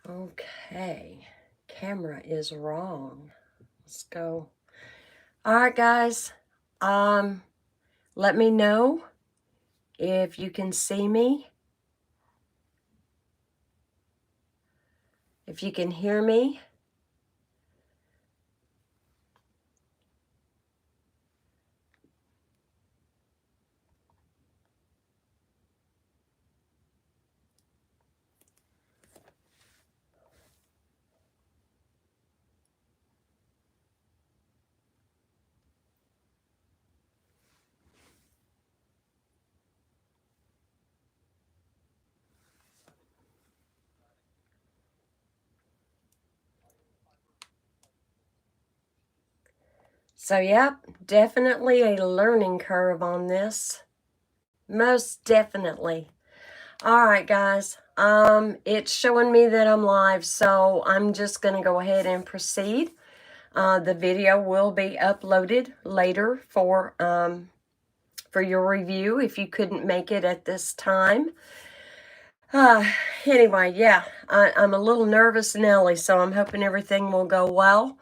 Okay, camera is wrong. Let's go. All right, guys. Let me know if you can see me, if you can hear me. So, yep, definitely a learning curve on this. Most definitely. All right, guys. It's showing me that I'm live, so I'm just going to go ahead and proceed. The video will be uploaded later for your review if you couldn't make it at this time. Anyway, yeah, I'm a little nervous, Nelly, so I'm hoping everything will go well.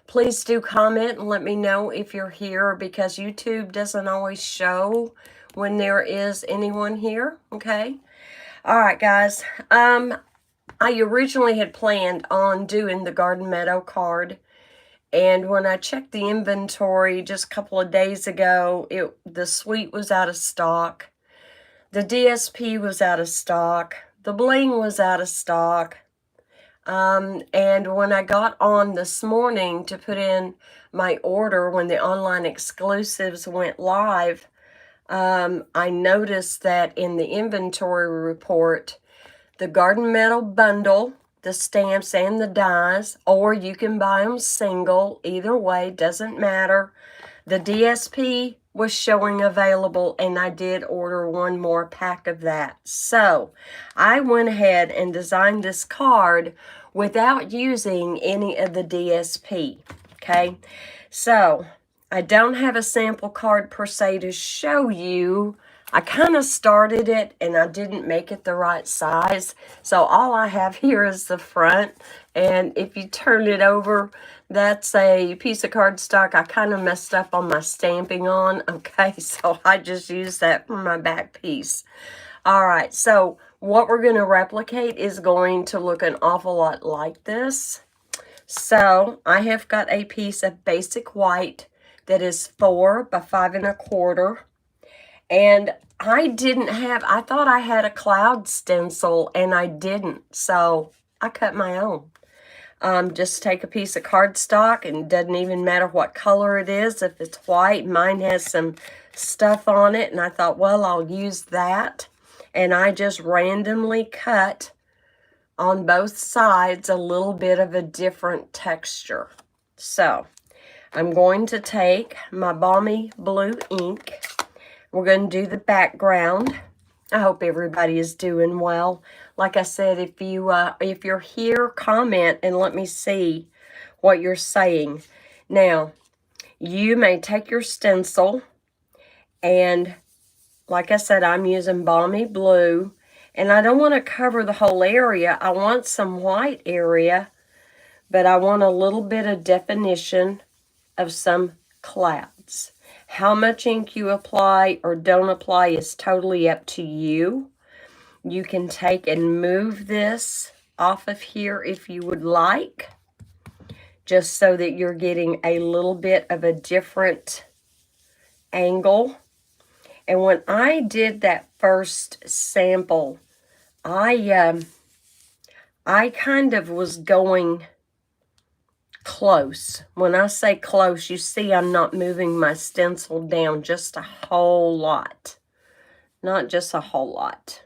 Please do comment and let me know if you're here, because YouTube doesn't always show when there is anyone here, okay? All right, guys. I originally had planned on doing the Garden Meadow card, and when I checked the inventory just a couple of days ago, the suite was out of stock. The DSP was out of stock. The bling was out of stock. And when I got on this morning to put in my order, when the online exclusives went live, I noticed that in the inventory report, the Garden Meadow bundle, the stamps and the dies, or you can buy them single, either way, doesn't matter. The DSP was showing available, and I did order one more pack of that. So I went ahead and designed this card without using any of the DSP, okay? So I don't have a sample card per se to show you. I kind of started it and I didn't make it the right size. So all I have here is the front. And if you turn it over, that's a piece of cardstock I kind of messed up on my stamping on. Okay, so I just used that for my back piece. All right, so what we're going to replicate is going to look an awful lot like this. So I have got a piece of basic white that is 4 by 5 1/4. And I thought I had a cloud stencil, and I didn't. So I cut my own. Just take a piece of cardstock, and it doesn't even matter what color it is. If it's white, mine has some stuff on it, and I thought, well, I'll use that. And I just randomly cut on both sides a little bit of a different texture. So I'm going to take my Balmy Blue ink. We're going to do the background. I hope everybody is doing well. Like I said, if you're here, comment and let me see what you're saying. Now, you may take your stencil, and like I said, I'm using Balmy Blue, and I don't want to cover the whole area. I want some white area, but I want a little bit of definition of some clouds. How much ink you apply or don't apply is totally up to you. You can take and move this off of here if you would like, just so that you're getting a little bit of a different angle. And when I did that first sample, I kind of was going close. When I say close, you see I'm not moving my stencil down just a whole lot. Not just a whole lot.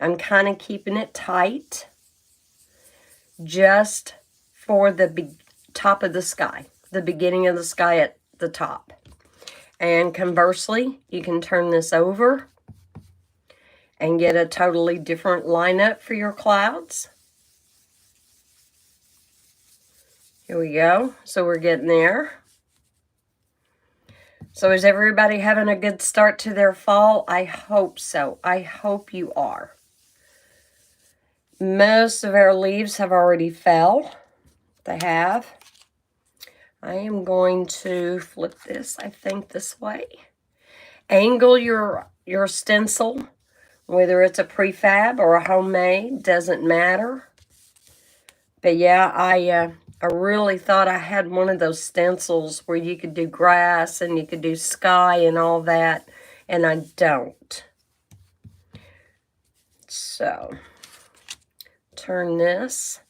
I'm kind of keeping it tight just for the top of the sky, the beginning of the sky at the top. And conversely, you can turn this over and get a totally different lineup for your clouds. Here we go. So we're getting there. So is everybody having a good start to their fall? I hope so. I hope you are. Most of our leaves have already fell. They have. I am going to flip this, I think, this way. Angle your stencil, whether it's a prefab or a homemade, doesn't matter. But yeah, I really thought I had one of those stencils where you could do grass and you could do sky and all that, and I don't. So, turn this.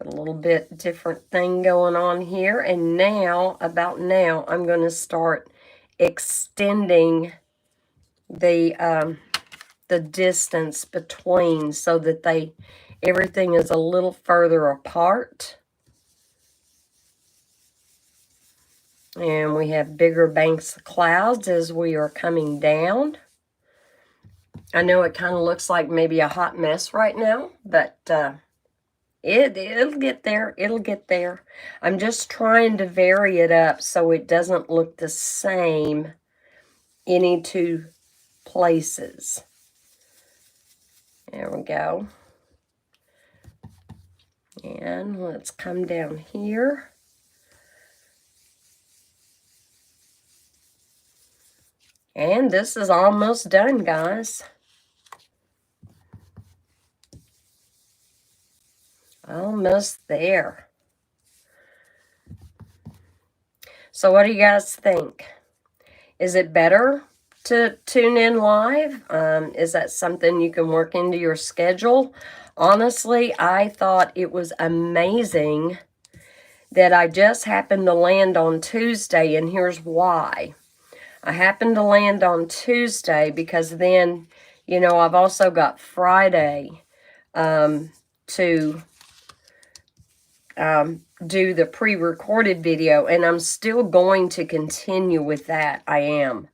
A little bit different thing going on here. And now, about now, I'm going to start extending the distance between so that everything is a little further apart. And we have bigger banks of clouds as we are coming down. I know it kind of looks like maybe a hot mess right now, but it'll get there. It'll get there. I'm just trying to vary it up so it doesn't look the same any two places. There we go. And let's come down here. And this is almost done, guys. Almost there. So what do you guys think? Is it better to tune in live? Is that something you can work into your schedule? Honestly, I thought it was amazing that I just happened to land on Tuesday, and here's why. I happened to land on Tuesday because then, you know, I've also got Friday to do the pre-recorded video, and I'm still going to continue with that. I am.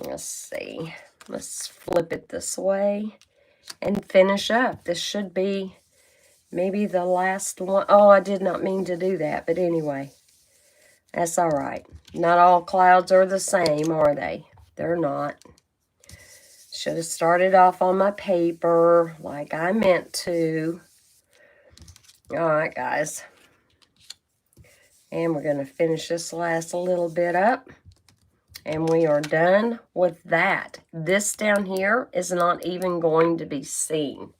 Let's see. Let's flip it this way and finish up. This should be maybe the last one. Oh, I did not mean to do that, but anyway, that's all right. Not all clouds are the same, are they? They're not. Should have started off on my paper like I meant to. All right, guys. And we're going to finish this last little bit up. And we are done with that. This down here is not even going to be seen.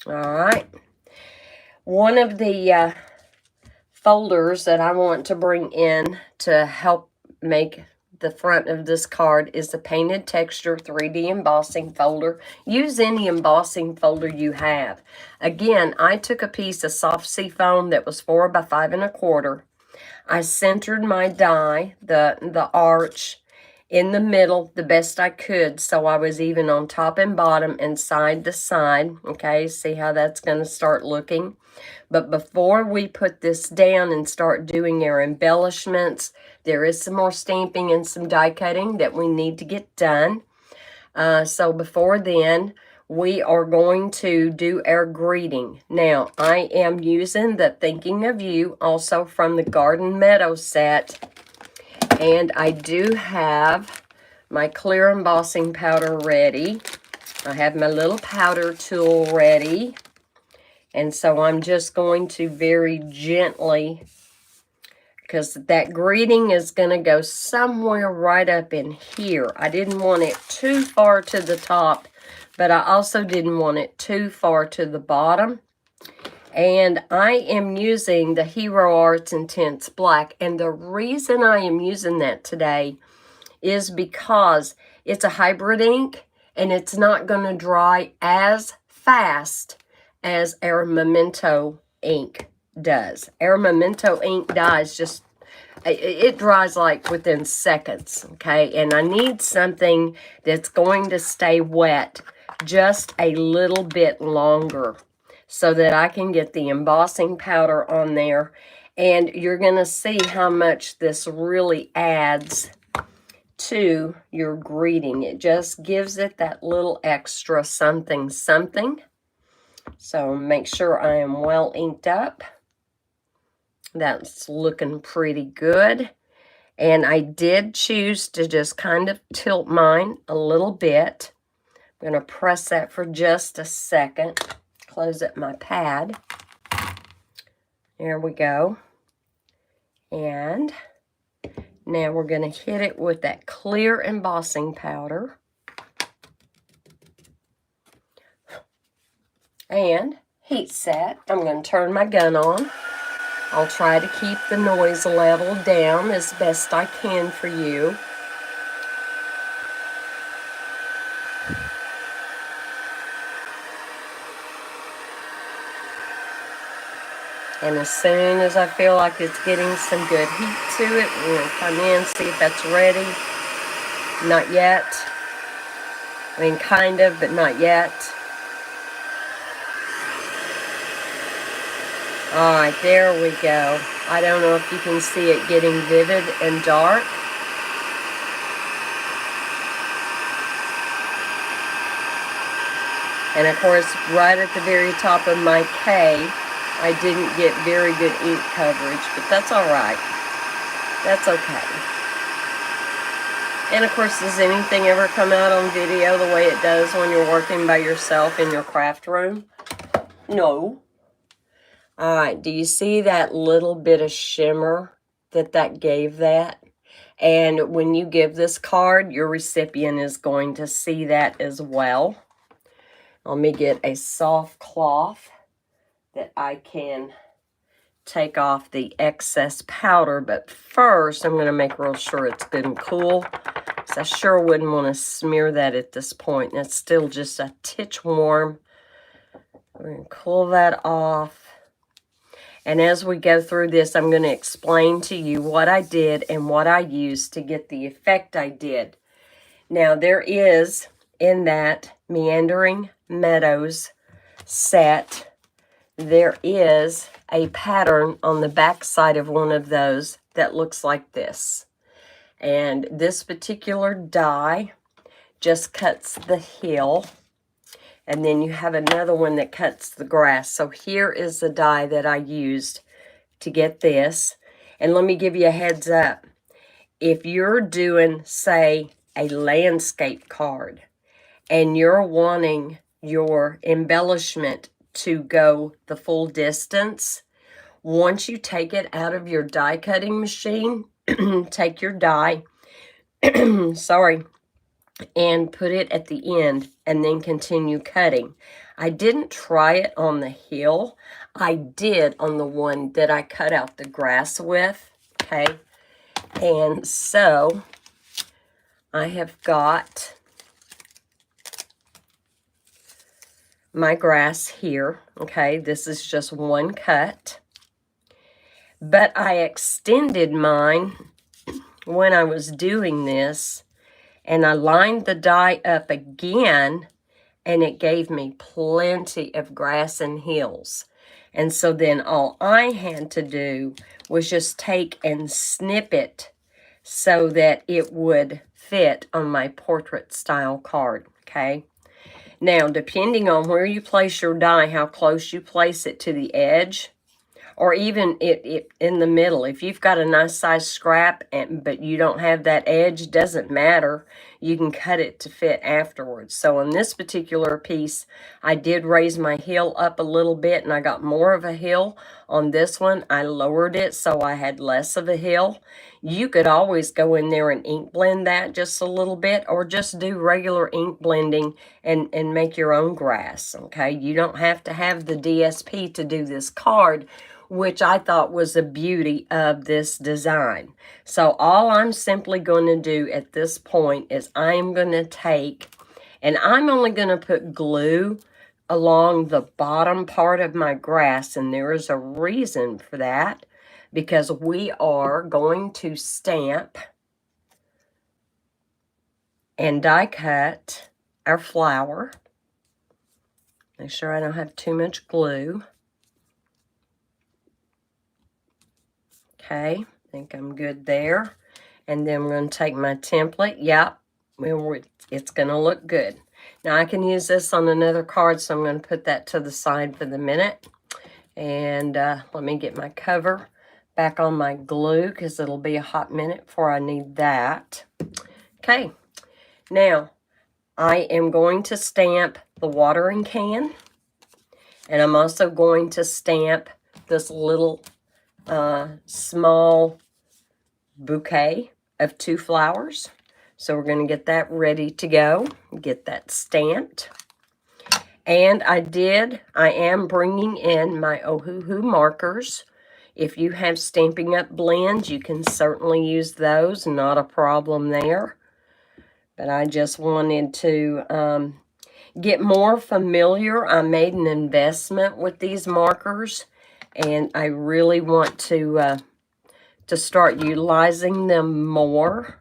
All right. One of the folders that I want to bring in to help make the front of this card is the Painted Texture 3D embossing folder. Use any embossing folder you have. Again, I took a piece of soft seafoam that was 4 by 5 1/4. I centered my die, the arch, in the middle the best I could, so I was even on top and bottom and side to side. Okay, see how that's going to start looking? But before we put this down and start doing our embellishments, there is some more stamping and some die cutting that we need to get done. So before then, we are going to do our greeting. Now, I am using the Thinking of You, also from the Garden Meadow set. And I do have my clear embossing powder ready. I have my little powder tool ready. And so I'm just going to very gently, because that greeting is going to go somewhere right up in here. I didn't want it too far to the top, but I also didn't want it too far to the bottom. And I am using the Hero Arts Intense Black. And the reason I am using that today is because it's a hybrid ink and it's not going to dry as fast as our Memento ink does. Our Memento ink dies just, it dries like within seconds, okay? And I need something that's going to stay wet just a little bit longer so that I can get the embossing powder on there. And you're going to see how much this really adds to your greeting. It just gives it that little extra something, something. So make sure I am well inked up. That's looking pretty good. And I did choose to just kind of tilt mine a little bit I'm going to press that for just a second. Close up my pad. There we go. And now we're going to hit it with that clear embossing powder. And heat set. I'm going to turn my gun on. I'll try to keep the noise level down as best I can for you. And as soon as I feel like it's getting some good heat to it, we're going to come in, see if that's ready. Not yet. I mean, kind of, but not yet. All right, there we go. I don't know if you can see it getting vivid and dark. And of course, right at the very top of my K, I didn't get very good ink coverage, but that's all right. That's okay. And of course, does anything ever come out on video the way it does when you're working by yourself in your craft room? No. All right, do you see that little bit of shimmer that gave that? And when you give this card, your recipient is going to see that as well. Let me get a soft cloth that I can take off the excess powder, but first I'm going to make real sure it's good and cool, because I sure wouldn't want to smear that at this point, and it's still just a titch warm. We're going to cool that off, and as we go through this, I'm going to explain to you what I did and what I used to get the effect I did. Now, there is, in that Meandering Meadows set, there is a pattern on the back side of one of those that looks like this. And this particular die just cuts the hill. And then you have another one that cuts the grass. So here is the die that I used to get this. And let me give you a heads up. If you're doing, say, a landscape card, and you're wanting your embellishment to go the full distance, once you take it out of your die cutting machine, take your die, sorry, and put it at the end and then continue cutting. I didn't try it on the hill. I did on the one that I cut out the grass with, okay? And so I have got my grass here, okay? This is just one cut. But I extended mine when I was doing this, and I lined the die up again, and it gave me plenty of grass and hills. And so then all I had to do was just take and snip it so that it would fit on my portrait style card, okay? Now, depending on where you place your die, how close you place it to the edge, or even it in the middle. If you've got a nice size scrap, but you don't have that edge, doesn't matter. You can cut it to fit afterwards. So on this particular piece, I did raise my heel up a little bit, and I got more of a heel. On this one, I lowered it so I had less of a heel. You could always go in there and ink blend that just a little bit, or just do regular ink blending and make your own grass, okay? You don't have to have the DSP to do this card, which I thought was the beauty of this design. So all I'm simply going to do at this point is I'm going to take, and I'm only going to put glue along the bottom part of my grass, and there is a reason for that, because we are going to stamp and die cut our flower. Make sure I don't have too much glue. Okay, I think I'm good there. And then I'm going to take my template. Yep, it's going to look good. Now I can use this on another card, so I'm going to put that to the side for the minute. And let me get my cover back on my glue, because it'll be a hot minute before I need that. Okay, now I am going to stamp the watering can, and I'm also going to stamp this little small bouquet of 2 flowers. So we're going to get that ready to go, get that stamped. And I am bringing in my Ohuhu markers. If you have Stampin' Up! Blends, you can certainly use those, not a problem there. But I just wanted to get more familiar. I made an investment with these markers, and I really want to start utilizing them more.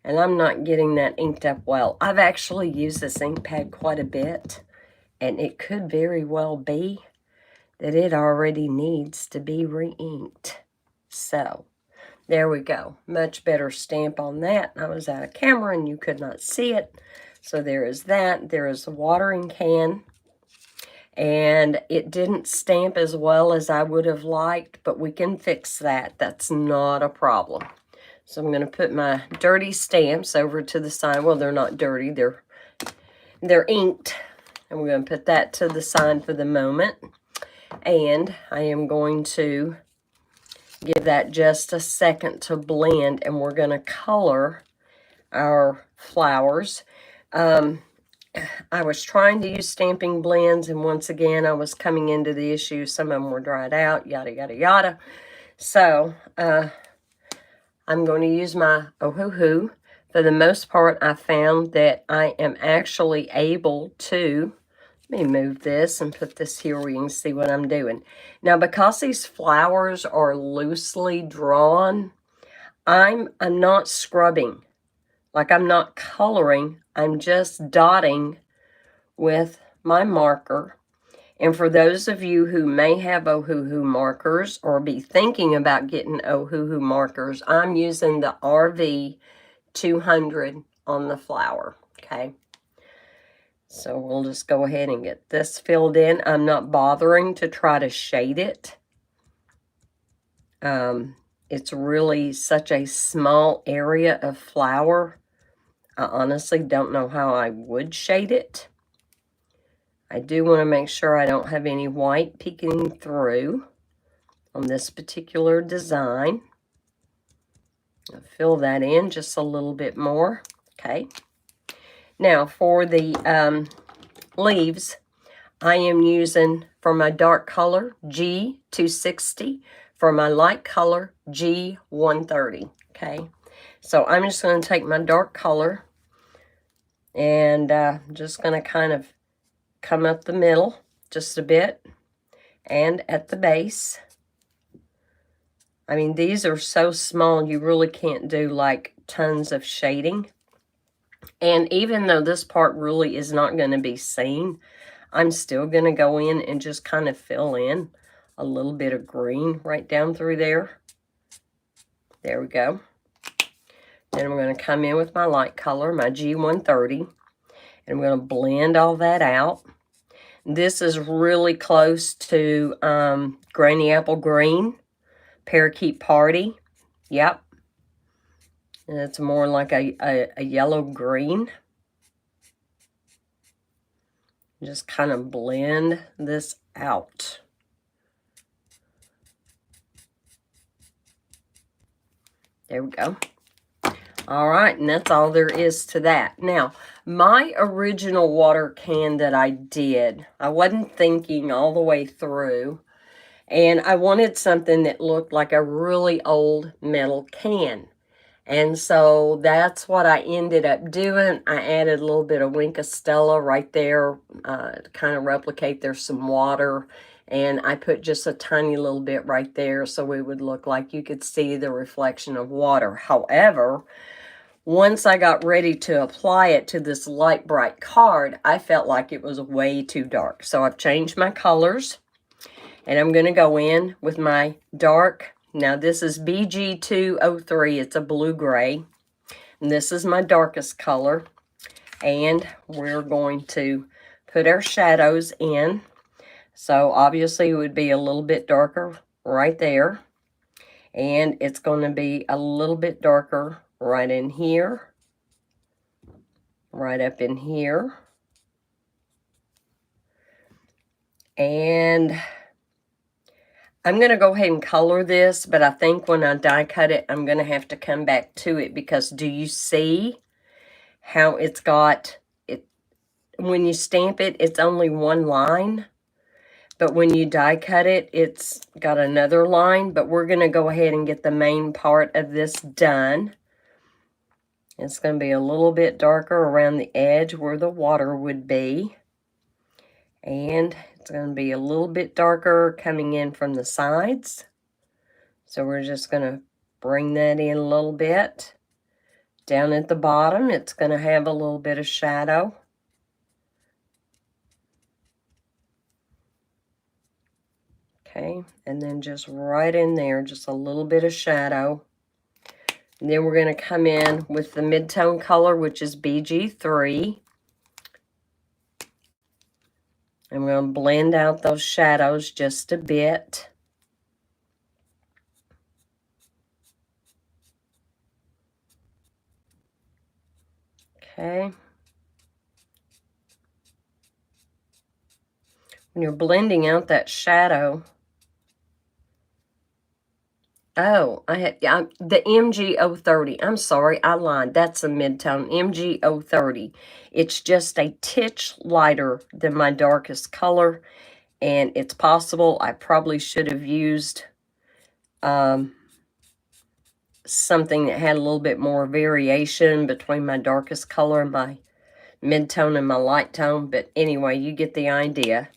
And I'm not getting that inked up well. I've actually used this ink pad quite a bit, and it could very well be that it already needs to be re-inked. So, there we go. Much better stamp on that. I was out of camera and you could not see it. So there is that. There is the watering can. And it didn't stamp as well as I would have liked, but we can fix that. That's not a problem. So I'm going to put my dirty stamps over to the side. Well, they're not dirty. They're inked. And we're going to put that to the side for the moment. And I am going to give that just a second to blend, and we're going to color our flowers. I was trying to use stamping blends, and once again, I was coming into the issue. Some of them were dried out, yada, yada, yada. So, I'm going to use my Ohuhu. For the most part, I found that I am actually able to, let me move this and put this here where you can see what I'm doing. Now, because these flowers are loosely drawn, I'm not scrubbing. Like, I'm not coloring. I'm just dotting with my marker. And for those of you who may have Ohuhu markers or be thinking about getting Ohuhu markers, I'm using the RV 200 on the flower, okay? So we'll just go ahead and get this filled in. I'm not bothering to try to shade it. It's really such a small area of flower. I honestly don't know how I would shade it. I do want to make sure I don't have any white peeking through on this particular design. I'll fill that in just a little bit more. Okay. Now for the leaves, I am using, for my dark color, G260. For my light color, G130. Okay. So I'm just going to take my dark color and just going to kind of come up the middle just a bit and at the base. I mean, these are so small, you really can't do like tons of shading. And even though this part really is not going to be seen, I'm still going to go in and just kind of fill in a little bit of green right down through there. There we go. Then I'm going to come in with my light color, my G130, and I'm going to blend all that out. This is really close to Granny Apple Green, Parakeet Party. Yep. And it's more like a yellow green. Just kind of blend this out. There we go. All right, and that's all there is to that. Now, my original water can that I did, I wasn't thinking all the way through, and I wanted something that looked like a really old metal can. And so that's what I ended up doing. I added a little bit of Wink of Stella right there to kind of replicate there's some water. And I put just a tiny little bit right there so it would look like you could see the reflection of water. However, once I got ready to apply it to this light bright card, I felt like it was way too dark. So I've changed my colors. And I'm going to go in with my dark. Now this is BG203. It's a blue-gray. And this is my darkest color. And we're going to put our shadows in. So obviously it would be a little bit darker right there. And it's going to be a little bit darker right in here. right up in here. And I'm going to go ahead and color this, but I think when I die cut it, I'm going to have to come back to it, because do you see how it's got it? When you stamp it, it's only one line, but when you die cut it, it's got another line. But we're going to go ahead and get the main part of this done. It's going to be a little bit darker around the edge where the water would be. And it's going to be a little bit darker coming in from the sides. So we're just going to bring that in a little bit. Down at the bottom, it's going to have a little bit of shadow. Okay, and then just right in there, just a little bit of shadow. And then we're going to come in with the mid-tone color, which is BG3. And we're going to blend out those shadows just a bit. Okay. When you're blending out that shadow, oh, the MG030. I'm sorry, I lied. That's a mid-tone, MG030. It's just a titch lighter than my darkest color, and it's possible I probably should have used something that had a little bit more variation between my darkest color and my mid-tone and my light tone. But anyway, you get the idea.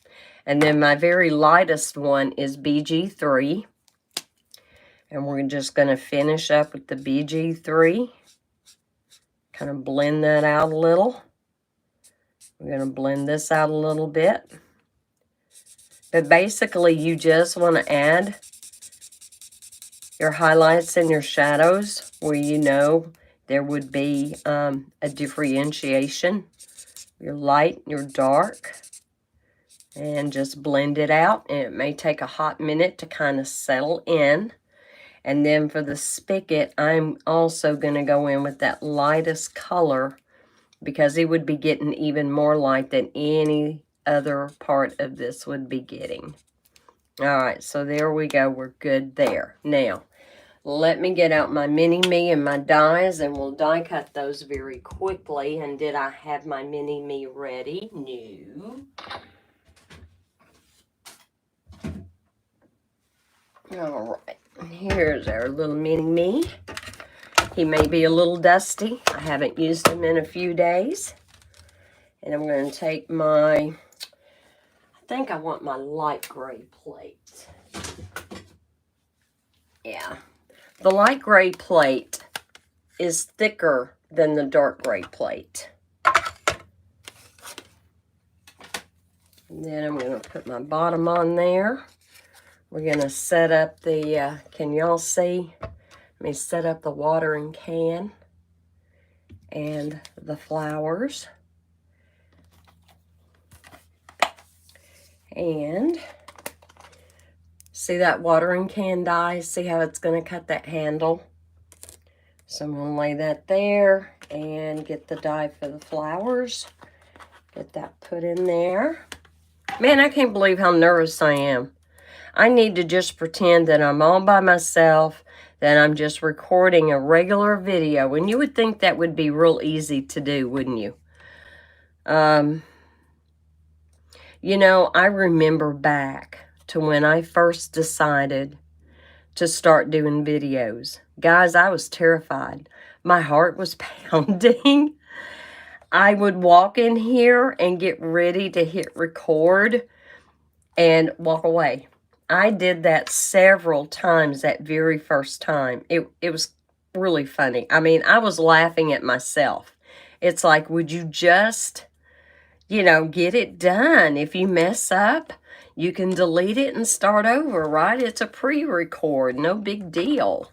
And then my very lightest one is BG3. And we're just going to finish up with the BG3. Kind of blend that out a little. We're going to blend this out a little bit. But basically, you just want to add your highlights and your shadows where you know there would be a differentiation. Your light, your dark. And just blend it out. And it may take a hot minute to kind of settle in. And then for the spigot, I'm also going to go in with that lightest color, because it would be getting even more light than any other part of this would be getting. All right, so there we go. We're good there. Now, let me get out my mini-me and my dies, and we'll die cut those very quickly. And did I have my mini-me ready? No. All right. Here's our little mini-me. He may be a little dusty. I haven't used him in a few days. And I'm going to take my, I think I want my light gray plate. Yeah. The light gray plate is thicker than the dark gray plate. And then I'm going to put my bottom on there. We're going to set up the, can y'all see? Let me set up the watering can and the flowers. And see that watering can die? See how it's going to cut that handle? So I'm going to lay that there and get the dye for the flowers. Get that put in there. Man, I can't believe how nervous I am. I need to just pretend that I'm all by myself, that I'm just recording a regular video. And you would think that would be real easy to do, wouldn't you? You know, I remember back to when I first decided to start doing videos. Guys, I was terrified. My heart was pounding. I would walk in here and get ready to hit record and walk away. I did that several times that very first time. It was really funny. I mean, I was laughing at myself. It's like, would you just, you know, get it done? If you mess up, you can delete it and start over, right? It's a pre-record, no big deal.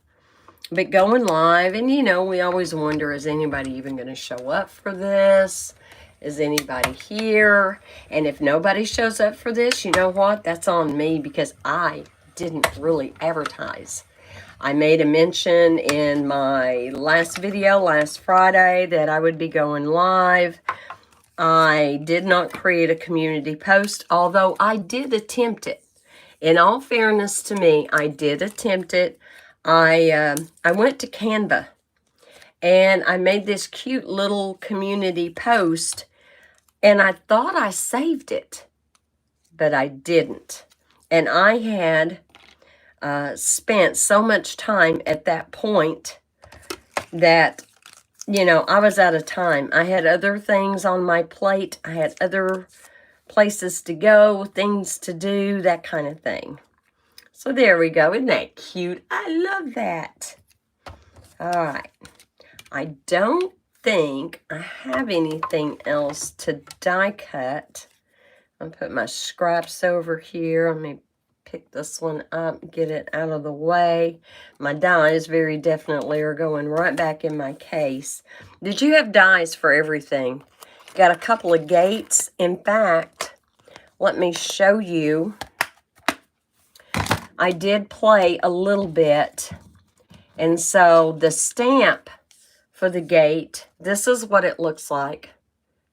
But going live, and you know, we always wonder, is anybody even going to show up for this? Is anybody here? And if nobody shows up for this, you know what? That's on me, because I didn't really advertise. I made a mention in my last video, last Friday, that I would be going live. I did not create a community post, although I did attempt it. In all fairness to me, I did attempt it. I went to Canva, and I made this cute little community post, and I thought I saved it, but I didn't. And I had spent so much time at that point that, you know, I was out of time. I had other things on my plate. I had other places to go, things to do, that kind of thing. So there we go. Isn't that cute? I love that. All right. I don't think I have anything else to die cut. I'll put my scraps over here. Let me pick this one up, get it out of the way. My dies very definitely are going right back in my case. Did you have dies for everything? Got a couple of gates. In fact, let me show you. I did play a little bit. And so the stamp for the gate, this is what it looks like.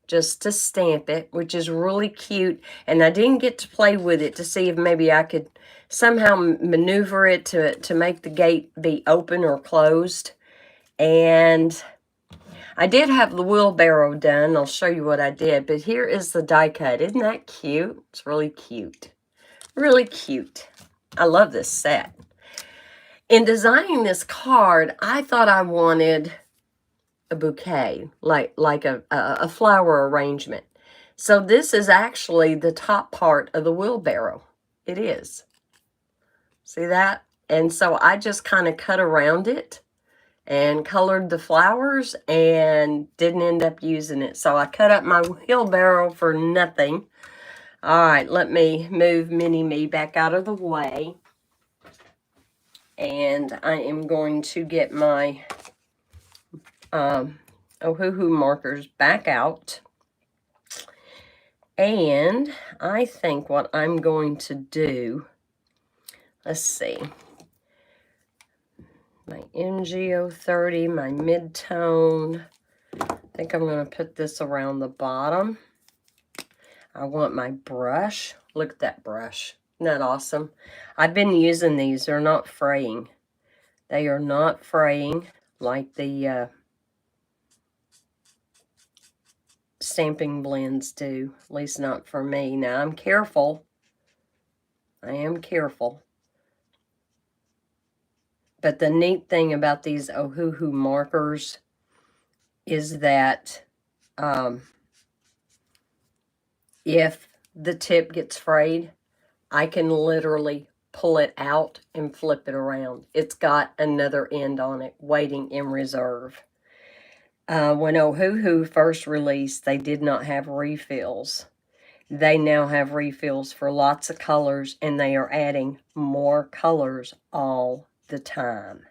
Just to stamp it, which is really cute. And I didn't get to play with it to see if maybe I could somehow maneuver it to make the gate be open or closed. And I did have the wheelbarrow done. I'll show you what I did. But here is the die cut. Isn't that cute? It's really cute. Really cute. I love this set. In designing this card, I thought I wanted a bouquet, like a flower arrangement. So this is actually the top part of the wheelbarrow. It is. See that? And so I just kind of cut around it and colored the flowers and didn't end up using it. So I cut up my wheelbarrow for nothing. All right, let me move Mini Me back out of the way. And I am going to get my Ohuhu markers back out. And I think what I'm going to do, let's see, my NGO 30, my mid-tone. I think I'm going to put this around the bottom. I want my brush. Look at that brush. Isn't that awesome? I've been using these. They're not fraying. They are not fraying like the stamping blends do, at least not for me. Now, I'm careful. I am careful. But the neat thing about these Ohuhu markers is that if the tip gets frayed, I can literally pull it out and flip it around. It's got another end on it waiting in reserve. When Ohuhu first released, they did not have refills. They now have refills for lots of colors, and they are adding more colors all the time.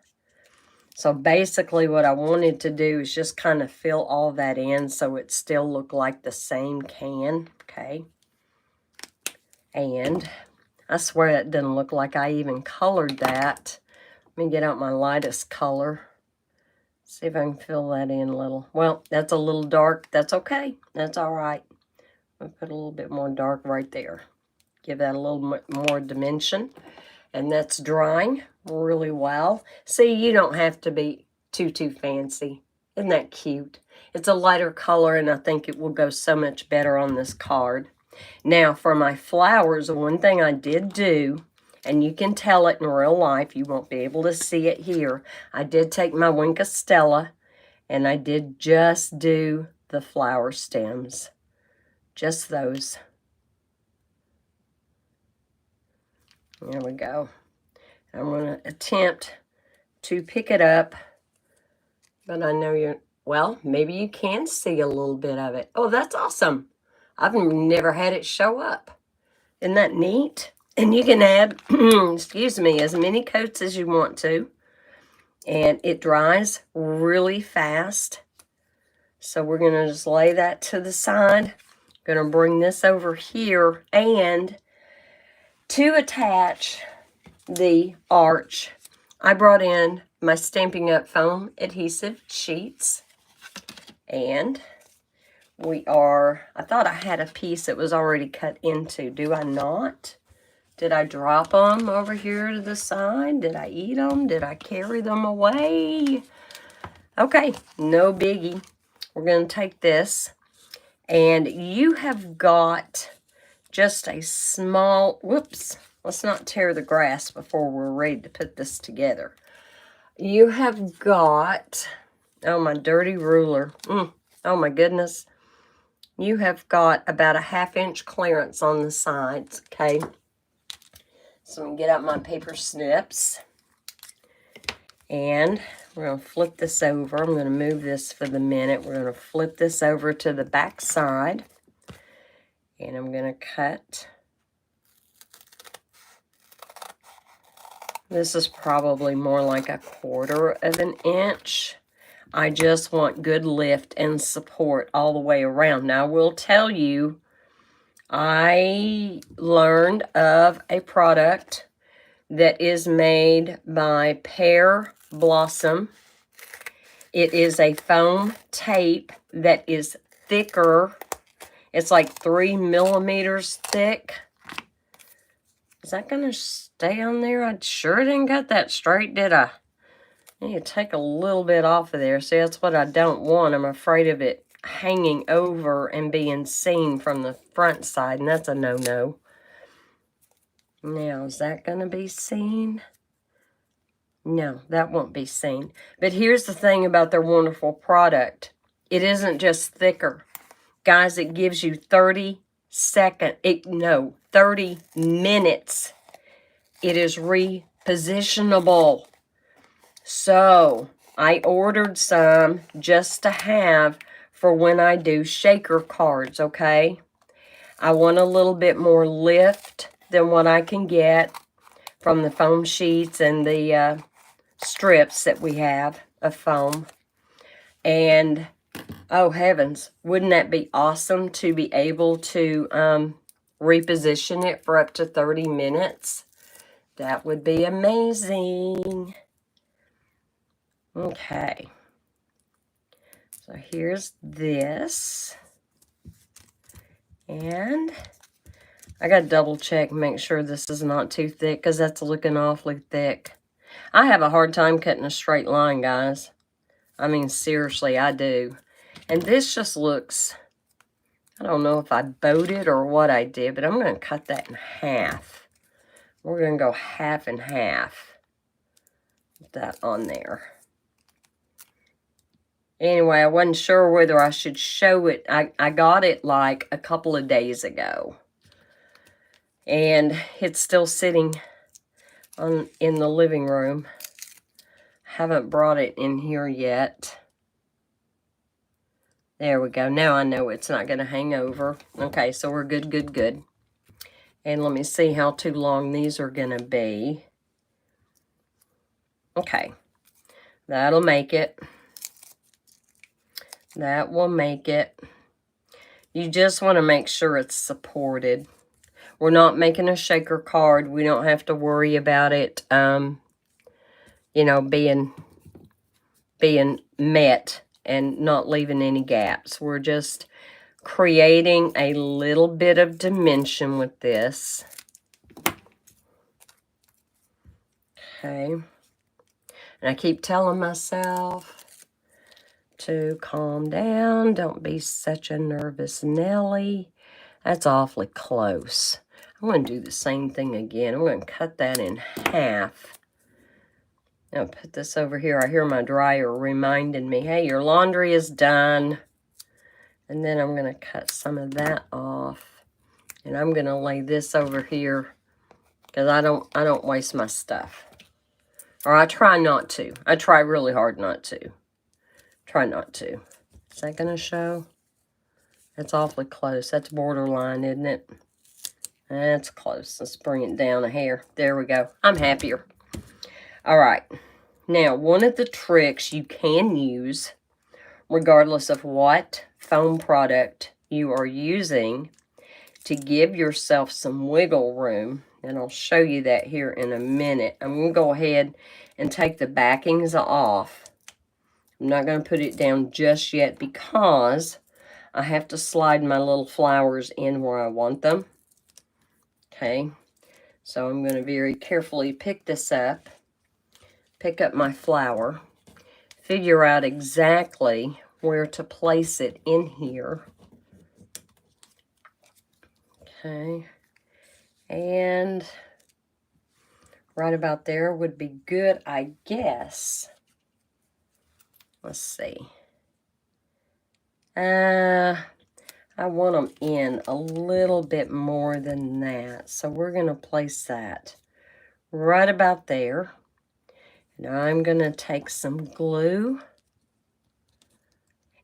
So basically what I wanted to do is just kind of fill all that in so it still looked like the same can, okay? And I swear it doesn't look like I even colored that. Let me get out my lightest color. See if I can fill that in a little. Well, that's a little dark. That's okay. That's all right. I'll put a little bit more dark right there. Give that a little more dimension. And that's drying really well. See, you don't have to be too fancy. Isn't that cute? It's a lighter color, and I think it will go so much better on this card. Now, for my flowers, one thing I did do, and you can tell it in real life, you won't be able to see it here. I did take my Winka Stella, and I did just do the flower stems. Just those. There we go. I'm going to attempt to pick it up, but I know you're, well, maybe you can see a little bit of it. Oh, that's awesome. I've never had it show up. Isn't that neat? And you can add, excuse me, as many coats as you want to. And it dries really fast. So we're going to just lay that to the side. Going to bring this over here. And to attach the arch, I brought in my Stampin' Up! Foam adhesive sheets. And I thought I had a piece that was already cut into. Do I not? Did I drop them over here to the side? Did I eat them? Did I carry them away? Okay, no biggie. We're going to take this. And you have got just a small, whoops, let's not tear the grass before we're ready to put this together. You have got, oh, my dirty ruler. Oh, my goodness. You have got about a 1/2 inch clearance on the sides, okay? So I'm going to get out my paper snips. And we're going to flip this over. I'm going to move this for the minute. We're going to flip this over to the back side. And I'm going to cut. This is probably more like 1/4 of an inch. I just want good lift and support all the way around. Now, I will tell you, I learned of a product that is made by Pear Blossom. It is a foam tape that is thicker. It's like 3 millimeters thick. Is that going to stay on there? I sure didn't get that straight, did I? I need to take a little bit off of there. See, that's what I don't want. I'm afraid of it hanging over and being seen from the front side, and that's a no-no. Now, is that going to be seen? No, that won't be seen. But here's the thing about their wonderful product. It isn't just thicker. Guys, it gives you 30 minutes. It is repositionable. So, I ordered some just to have for when I do shaker cards, okay? I want a little bit more lift than what I can get from the foam sheets and the strips that we have of foam. And, oh heavens, wouldn't that be awesome to be able to reposition it for up to 30 minutes? That would be amazing. Okay. So here's this. And I got to double check and make sure this is not too thick because that's looking awfully thick. I have a hard time cutting a straight line, guys. I mean, seriously, I do. And this just looks, I don't know if I bowed it or what I did, but I'm going to cut that in half. We're going to go 1/2 and 1/2. Put that on there. Anyway, I wasn't sure whether I should show it. I got it like a couple of days ago. And it's still sitting in the living room. Haven't brought it in here yet. There we go. Now I know it's not going to hang over. Okay, so we're good, good, good. And let me see how too long these are going to be. Okay. That'll make it. That will make it. You just want to make sure it's supported. We're not making a shaker card. We don't have to worry about it, you know, being met and not leaving any gaps. We're just creating a little bit of dimension with this. Okay. And I keep telling myself to calm down. Don't be such a nervous Nelly. That's awfully close. I'm going to do the same thing again. I'm going to cut that in half. I'll put this over here. I hear my dryer reminding me, hey, your laundry is done. And then I'm going to cut some of that off. And I'm going to lay this over here because I don't waste my stuff. Or I try not to. I try really hard not to. Try not to. Is that going to show? That's awfully close. That's borderline, isn't it? That's close. Let's bring it down a hair. There we go. I'm happier. All right. Now, one of the tricks you can use, regardless of what foam product you are using, to give yourself some wiggle room, and I'll show you that here in a minute. I'm going to go ahead and take the backings off. I'm not going to put it down just yet because I have to slide my little flowers in where I want them. Okay, so I'm going to very carefully pick this up, pick up my flower, figure out exactly where to place it in here. Okay, and right about there would be good, I guess. Let's see. I want them in a little bit more than that. So we're going to place that right about there. Now I'm going to take some glue.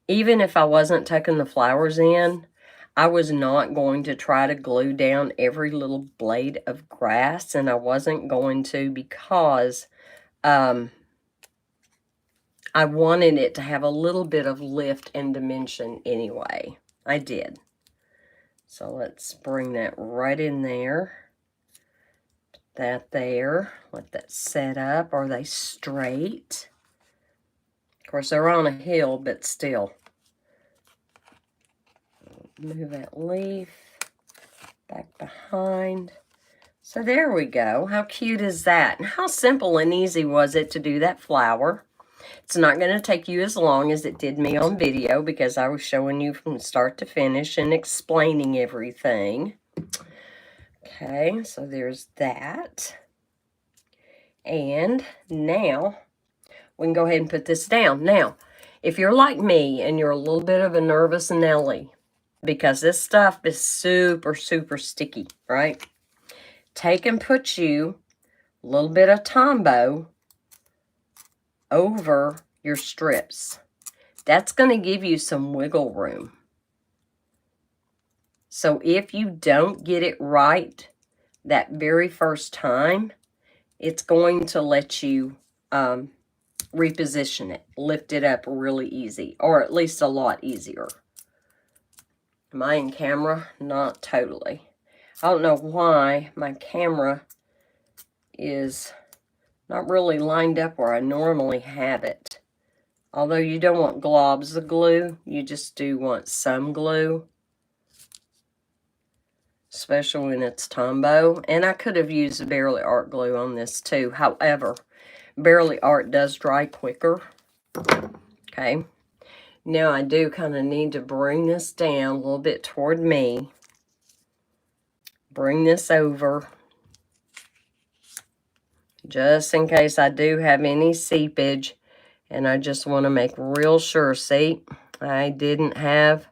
Even if I wasn't tucking the flowers in, I was not going to try to glue down every little blade of grass. And I wasn't going to because I wanted it to have a little bit of lift and dimension anyway. I did. So let's bring that right in there. Put that there. Let that set up. Are they straight? Of course, they're on a hill, but still. Move that leaf back behind. So there we go. How cute is that? And how simple and easy was it to do that flower? It's not going to take you as long as it did me on video because I was showing you from start to finish and explaining everything. Okay, so there's that. And now we can go ahead and put this down. Now, if you're like me and you're a little bit of a nervous Nelly, because this stuff is super, super sticky, right? Take and put you a little bit of Tombow over your strips. That's going to give you some wiggle room. So if you don't get it right that very first time, it's going to let you reposition it, lift it up really easy, or at least a lot easier. Am I in camera? Not totally. I don't know why my camera is not really lined up where I normally have it. Although you don't want globs of glue, you just do want some glue. Especially when it's Tombow. And I could have used Barely Art glue on this too. However, Barely Art does dry quicker. Okay. Now I do kind of need to bring this down a little bit toward me. Bring this over. Just in case I do have any seepage. And I just want to make real sure. See, I didn't have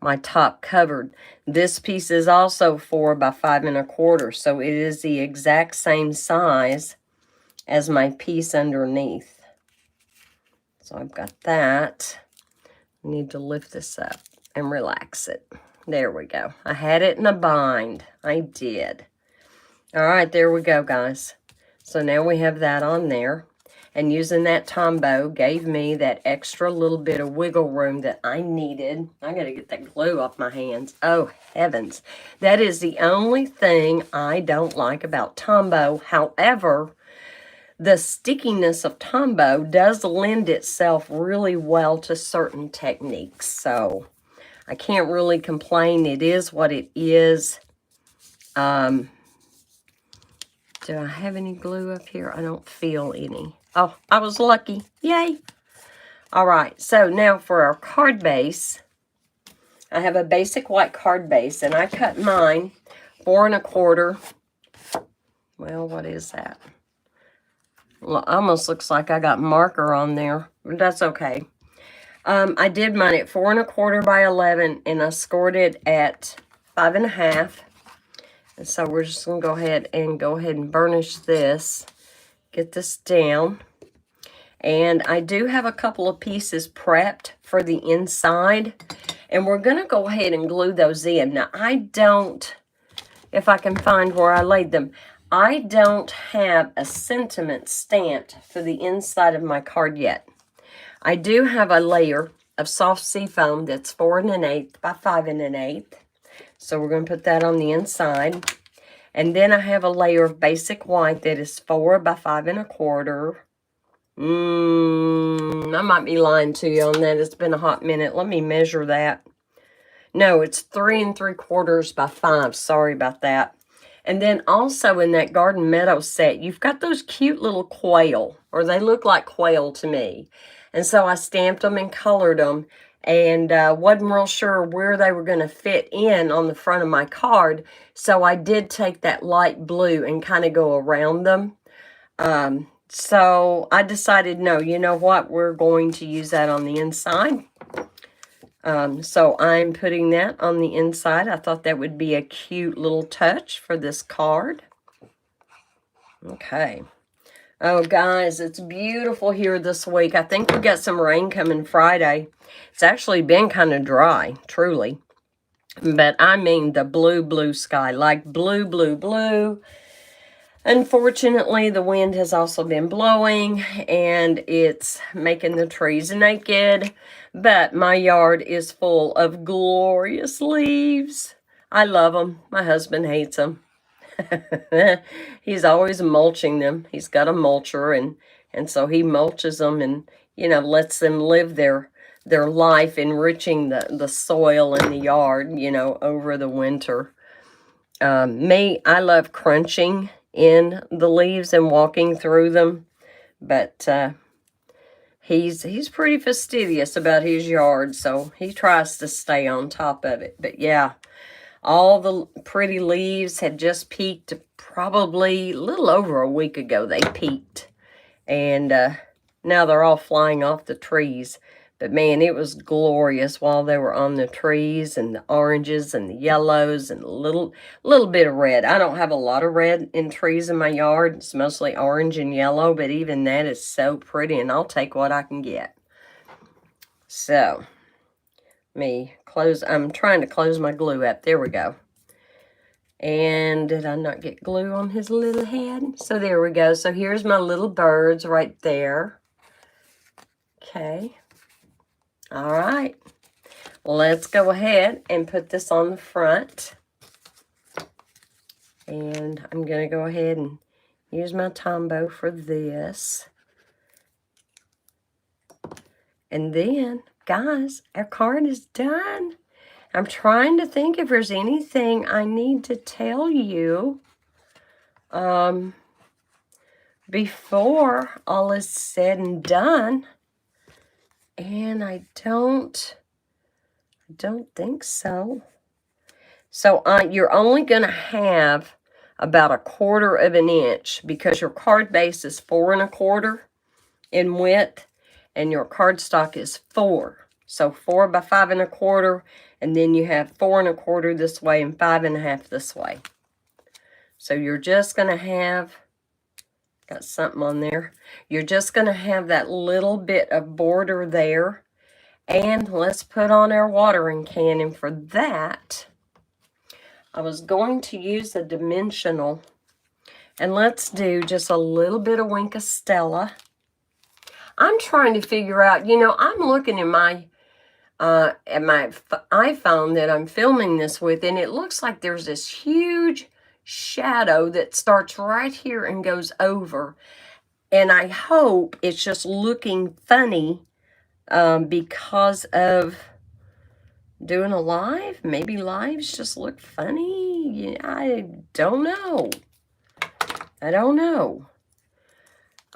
my top covered. This piece is also 4 by 5 1/4. So it is the exact same size as my piece underneath. So I've got that. I need to lift this up and relax it. There we go. I had it in a bind. I did. All right, there we go, guys. So now we have that on there. And using that Tombow gave me that extra little bit of wiggle room that I needed. I got to get that glue off my hands. Oh, heavens. That is the only thing I don't like about Tombow. However, the stickiness of Tombow does lend itself really well to certain techniques. So I can't really complain. It is what it is. Do I have any glue up here? I don't feel any. Oh, I was lucky. Yay. All right. So now for our card base. I have a basic white card base. And I cut mine 4 1/4. Well, what is that? Well, almost looks like I got marker on there. But that's okay. I did mine at 4 1/4 by 11. And I scored it at 5 1/2. And so we're just going to go ahead and burnish this. Get this down. And I do have a couple of pieces prepped for the inside. And we're going to go ahead and glue those in. Now, I don't, if I can find where I laid them, I don't have a sentiment stamped for the inside of my card yet. I do have a layer of soft seafoam that's 4 1/8 by 5 1/8. So we're going to put that on the inside. And then I have a layer of basic white that is 4 by 5 1/4. I might be lying to you on that. It's been a hot minute. Let me measure that. No, it's 3 3/4 by 5. Sorry about that. And then also in that Garden Meadow set, you've got those cute little quail, or they look like quail to me. And so I stamped them and colored them, and wasn't real sure where they were going to fit in on the front of my card. So I did take that light blue and kind of go around them. So I decided, no, you know what? We're going to use that on the inside. So I'm putting that on the inside. I thought that would be a cute little touch for this card. Okay. Oh, guys, it's beautiful here this week. I think we got some rain coming Friday. It's actually been kind of dry, truly. But I mean the blue, blue sky, like blue, blue, blue. Unfortunately, the wind has also been blowing, and it's making the trees naked. But my yard is full of glorious leaves. I love them. My husband hates them. He's always mulching them. He's got a mulcher, and so he mulches them and, you know, lets them live their life, enriching the soil in the yard, you know, over the winter. I love crunching in the leaves and walking through them, but he's pretty fastidious about his yard, so he tries to stay on top of it. But yeah, all the pretty leaves had just peaked probably a little over a week ago. They peaked, and now they're all flying off the trees. But man, it was glorious while they were on the trees, and the oranges and the yellows and a little bit of red. I don't have a lot of red in trees in my yard. It's mostly orange and yellow, but even that is so pretty, and I'll take what I can get. So, I'm trying to close my glue up. There we go. And did I not get glue on his little head? So there we go. So here's my little birds right there. Okay. All right, let's go ahead and put this on the front. And I'm going to go ahead and use my Tombow for this. And then, guys, our card is done. I'm trying to think if there's anything I need to tell you before all is said and done. And I don't think so. So you're only going to have about 1/4 of an inch, because your card base is 4 1/4 in width, and your cardstock is 4. So 4 by 5 1/4, and then you have 4 1/4 this way and 5 1/2 this way. So you're just going to have, got something on there. You're just going to have that little bit of border there. And let's put on our watering can. And for that, I was going to use a dimensional. And let's do just a little bit of Wink of Stella. I'm trying to figure out, you know, I'm looking at my iPhone that I'm filming this with, and it looks like there's this huge shadow that starts right here and goes over. And I hope it's just looking funny because of doing a live. Maybe lives just look funny. Yeah, I don't know. I don't know.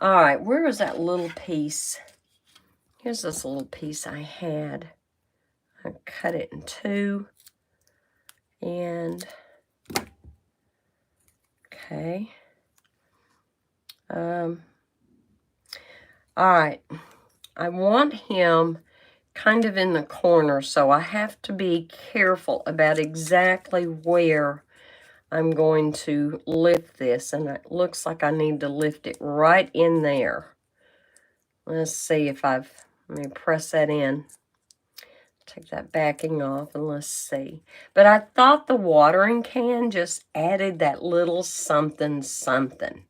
All right, where was that little piece? Here's this little piece I had. I cut it in 2. And okay. All right. I want him kind of in the corner, so I have to be careful about exactly where I'm going to lift this. And it looks like I need to lift it right in there. Let's see if let me press that in. Take that backing off and let's see. But I thought the watering can just added that little something something.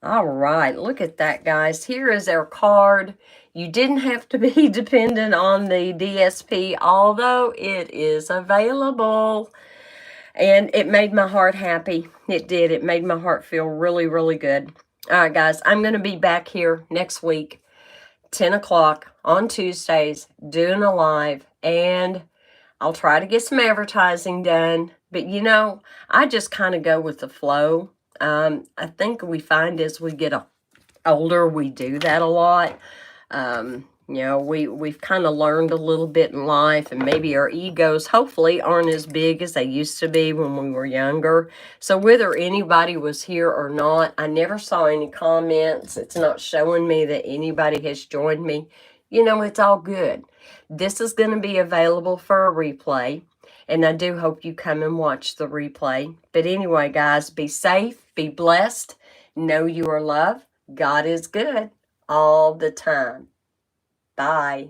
All right, look at that, guys. Here is our card. You didn't have to be dependent on the DSP, although it is available. And it made my heart happy. It did. It made my heart feel really, really good. All right, guys, I'm going to be back here next week, 10 o'clock on Tuesdays, doing a live, and I'll try to get some advertising done. But, you know, I just kind of go with the flow. I think we find as we get older, we do that a lot. You know, we've kind of learned a little bit in life, and maybe our egos hopefully aren't as big as they used to be when we were younger. So whether anybody was here or not, I never saw any comments. It's not showing me that anybody has joined me. You know, it's all good. This is going to be available for a replay, and I do hope you come and watch the replay. But anyway, guys, be safe, be blessed, know you are loved. God is good all the time. Bye.